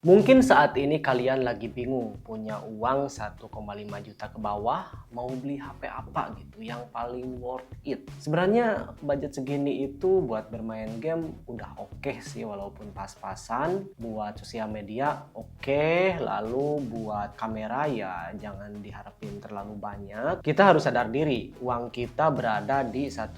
Mungkin saat ini kalian lagi bingung, punya uang 1,5 juta ke bawah, mau beli HP apa gitu yang paling worth it. Sebenarnya budget segini itu buat bermain game udah oke sih, walaupun pas-pasan. Buat sosial media oke, lalu buat kamera ya jangan diharapin terlalu banyak. Kita harus sadar diri, uang kita berada di 1,5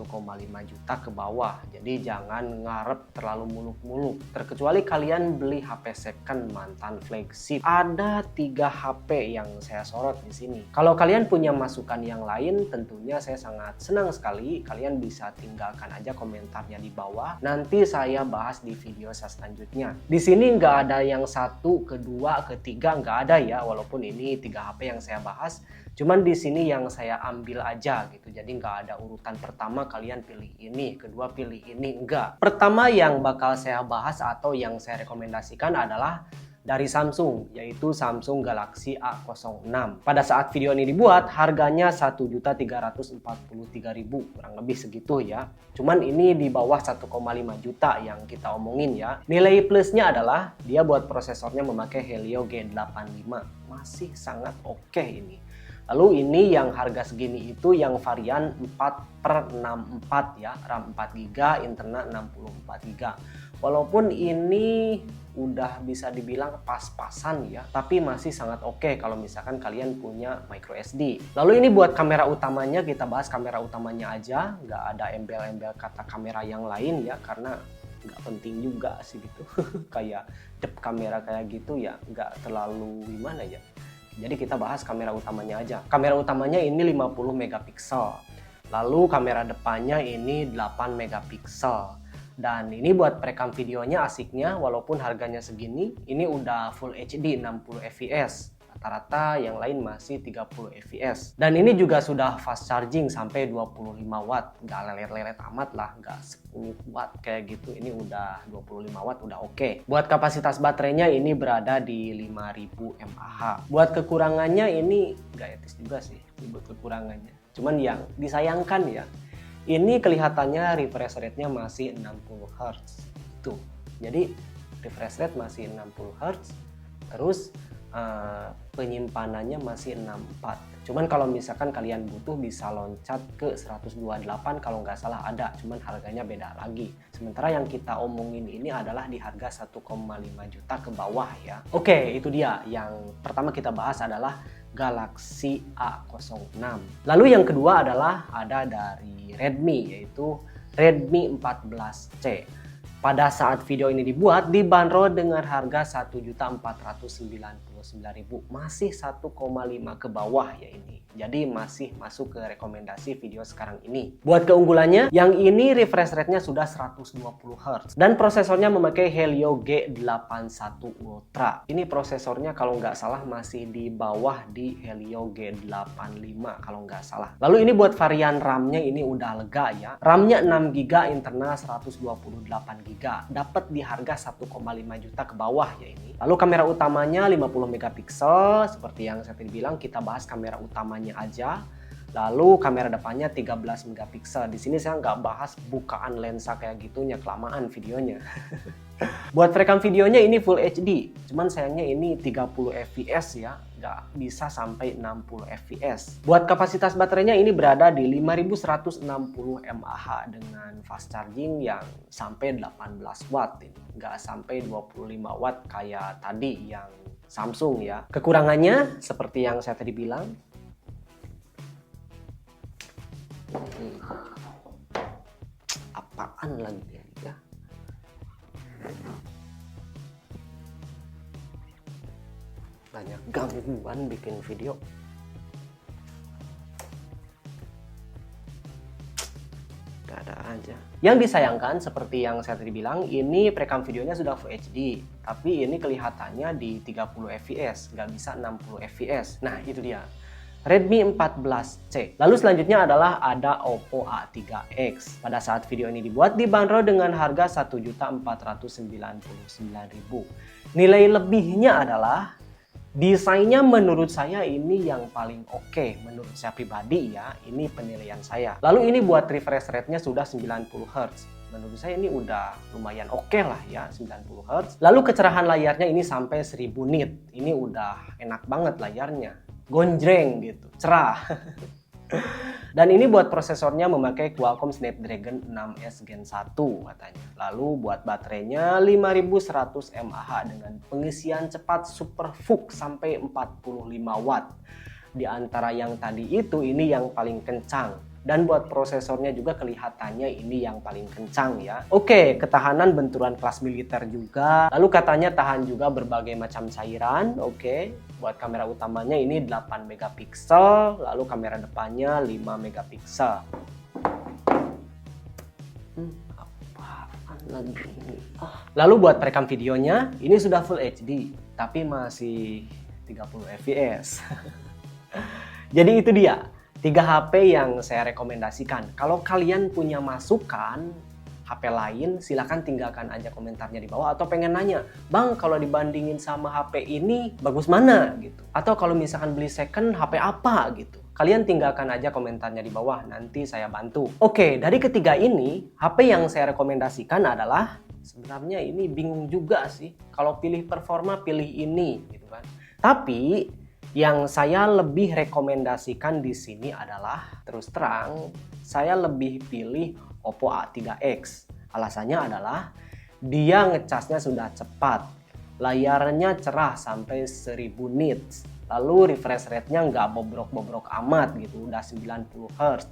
juta ke bawah. Jadi jangan ngarep terlalu muluk-muluk. Terkecuali kalian beli HP second mantan flagship. Ada 3 HP yang saya sorot di sini. Kalau kalian punya masukan yang lain, tentunya saya sangat senang sekali. Kalian bisa tinggalkan aja komentarnya di bawah. Nanti saya bahas di video saya selanjutnya. Di sini nggak ada yang satu, kedua, ketiga, nggak ada ya. Walaupun ini 3 HP yang saya bahas. Cuman di sini yang saya ambil aja gitu. Jadi nggak ada urutan pertama kalian pilih ini, kedua pilih ini, enggak. Pertama yang bakal saya bahas atau yang saya rekomendasikan adalah dari Samsung, yaitu Samsung Galaxy A06. Pada saat video ini dibuat, harganya 1.343.000, kurang lebih segitu ya. Cuman ini di bawah 1,5 juta yang kita omongin ya. Nilai plusnya adalah dia buat prosesornya memakai Helio G85, masih sangat oke ini. Lalu ini yang harga segini itu yang varian 4/64 ya, RAM 4GB, internal 64GB. Walaupun ini udah bisa dibilang pas-pasan ya, tapi masih sangat oke kalau misalkan kalian punya micro SD. Lalu ini buat kamera utamanya, kita bahas kamera utamanya aja, nggak ada embel-embel kata kamera yang lain ya, karena nggak penting juga sih gitu. Kayak dep kamera kayak gitu ya, nggak terlalu gimana ya. Jadi kita bahas kamera utamanya aja. Kamera utamanya ini 50 megapiksel. Lalu kamera depannya ini 8 megapiksel. Dan ini buat perekam videonya asiknya, walaupun harganya segini, ini udah Full HD 60 fps. Rata-rata yang lain masih 30 fps. Dan ini juga sudah fast charging sampai 25 watt. Nggak lelet-lelet amat lah, nggak 10 watt kayak gitu. Ini udah 25 watt, udah oke. Buat kapasitas baterainya ini berada di 5000 mAh. Buat kekurangannya ini nggak etis juga sih, buat kekurangannya. Cuman yang disayangkan ya, ini kelihatannya refresh rate-nya masih 60 Hz. Tuh. Jadi refresh rate masih 60 Hz. Terus penyimpanannya masih 64. Cuman kalau misalkan kalian butuh bisa loncat ke 128 kalau nggak salah ada, cuman harganya beda lagi. Sementara yang kita omongin ini adalah di harga 1,5 juta ke bawah ya. Oke, itu dia. Yang pertama kita bahas adalah Galaxy A06. Lalu yang kedua adalah ada dari Redmi, yaitu Redmi 14C. Pada saat video ini dibuat, dibanderol dengan harga 1.499.000, masih 1,5 ke bawah ya ini. Jadi masih masuk ke rekomendasi video sekarang ini. Buat keunggulannya, yang ini refresh rate-nya sudah 120 Hz dan prosesornya memakai Helio G81 Ultra. Ini prosesornya kalau nggak salah masih di bawah di Helio G85 kalau nggak salah. Lalu ini buat varian RAM-nya ini udah lega ya. RAM-nya 6GB, internal 128GB. Dapat di harga 1,5 juta ke bawah ya ini. Lalu kamera utamanya 50 megapiksel, seperti yang saya tadi bilang, kita bahas kamera utamanya aja. Lalu kamera depannya 13 megapiksel. Di sini saya nggak bahas bukaan lensa kayak gitunya, kelamaan videonya. Buat perekam videonya ini Full HD, cuman sayangnya ini 30 fps ya, nggak bisa sampai 60 fps. Buat kapasitas baterainya ini berada di 5160 mAh dengan fast charging yang sampai 18 watt ini, nggak sampai 25 watt kayak tadi yang Samsung ya. Kekurangannya seperti yang saya tadi bilang, apaan lagi ya? Banyak gangguan bikin video. Gak ada aja. Yang disayangkan seperti yang saya tadi bilang, ini perekam videonya sudah Full HD, tapi ini kelihatannya di 30 fps, nggak bisa 60 fps. Nah itu dia, Redmi 14C. Lalu selanjutnya adalah ada Oppo A3X. Pada saat video ini dibuat, dibanderol dengan harga 1.499.000. Nilai lebihnya adalah desainnya menurut saya ini yang paling oke. Menurut saya pribadi ya, ini penilaian saya. Lalu ini buat refresh rate-nya sudah 90 Hz. Menurut saya ini udah lumayan oke lah ya, 90 Hz. Lalu kecerahan layarnya ini sampai 1000 nit. Ini udah enak banget layarnya. Gonjreng gitu, cerah. Dan ini buat prosesornya memakai Qualcomm Snapdragon 6S Gen 1 katanya. Lalu buat baterainya 5100 mAh dengan pengisian cepat Super VOOC sampai 45 watt. Di antara yang tadi itu, ini yang paling kencang. Dan buat prosesornya juga kelihatannya ini yang paling kencang ya. Oke, ketahanan benturan kelas militer juga. Lalu katanya tahan juga berbagai macam cairan. Oke, buat kamera utamanya ini 8 megapiksel, lalu kamera depannya 5 megapiksel. Apaan lagi ini? Lalu buat perekam videonya ini sudah Full HD, tapi masih 30 fps. Jadi itu dia 3 HP yang saya rekomendasikan. Kalau kalian punya masukan HP lain, silahkan tinggalkan aja komentarnya di bawah. Atau pengen nanya, Bang, kalau dibandingin sama HP ini, bagus mana? Gitu. Atau kalau misalkan beli second, HP apa? Gitu. Kalian tinggalkan aja komentarnya di bawah, nanti saya bantu. Oke, dari ketiga ini, HP yang saya rekomendasikan adalah, sebenarnya ini bingung juga sih. Kalau pilih performa, pilih ini. Gitu kan. Tapi yang saya lebih rekomendasikan di sini adalah, terus terang, saya lebih pilih Oppo A3X. Alasannya adalah dia ngecasnya sudah cepat, layarnya cerah sampai 1000 nits, lalu refresh rate-nya nggak bobrok-bobrok amat gitu, udah 90 Hz.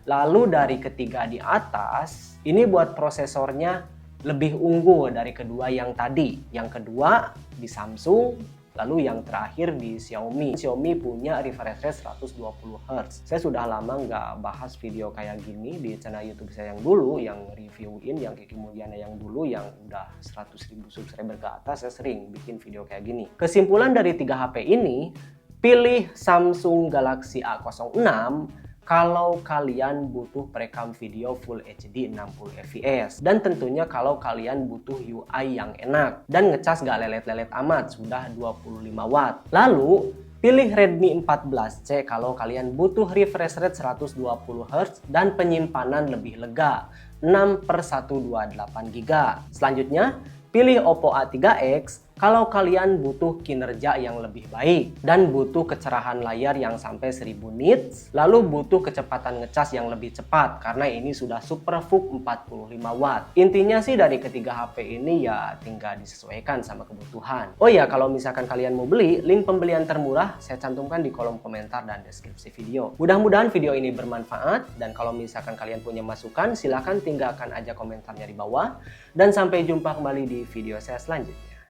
Lalu dari ketiga di atas, ini buat prosesornya lebih unggul dari kedua yang tadi. Yang kedua di Samsung, lalu yang terakhir di Xiaomi. Xiaomi punya refresh rate 120 Hz. Saya sudah lama nggak bahas video kayak gini di channel YouTube saya yang dulu, yang reviewin, yang Kiki Mulyana yang dulu, yang udah 100.000 subscriber ke atas, saya sering bikin video kayak gini. Kesimpulan dari 3 HP ini, pilih Samsung Galaxy A06 kalau kalian butuh perekam video Full HD 60 fps. Dan tentunya kalau kalian butuh UI yang enak dan ngecas gak lelet-lelet amat, sudah 25 watt. Lalu pilih Redmi 14C kalau kalian butuh refresh rate 120 Hz dan penyimpanan lebih lega, 6/128 GB. Selanjutnya pilih Oppo A3X kalau kalian butuh kinerja yang lebih baik dan butuh kecerahan layar yang sampai 1000 nits, lalu butuh kecepatan ngecas yang lebih cepat karena ini sudah Super VOOC 45 watt. Intinya sih dari ketiga HP ini ya tinggal disesuaikan sama kebutuhan. Oh ya, kalau misalkan kalian mau beli, link pembelian termurah saya cantumkan di kolom komentar dan deskripsi video. Mudah-mudahan video ini bermanfaat, dan kalau misalkan kalian punya masukan silahkan tinggalkan aja komentarnya di bawah, dan sampai jumpa kembali di video saya selanjutnya.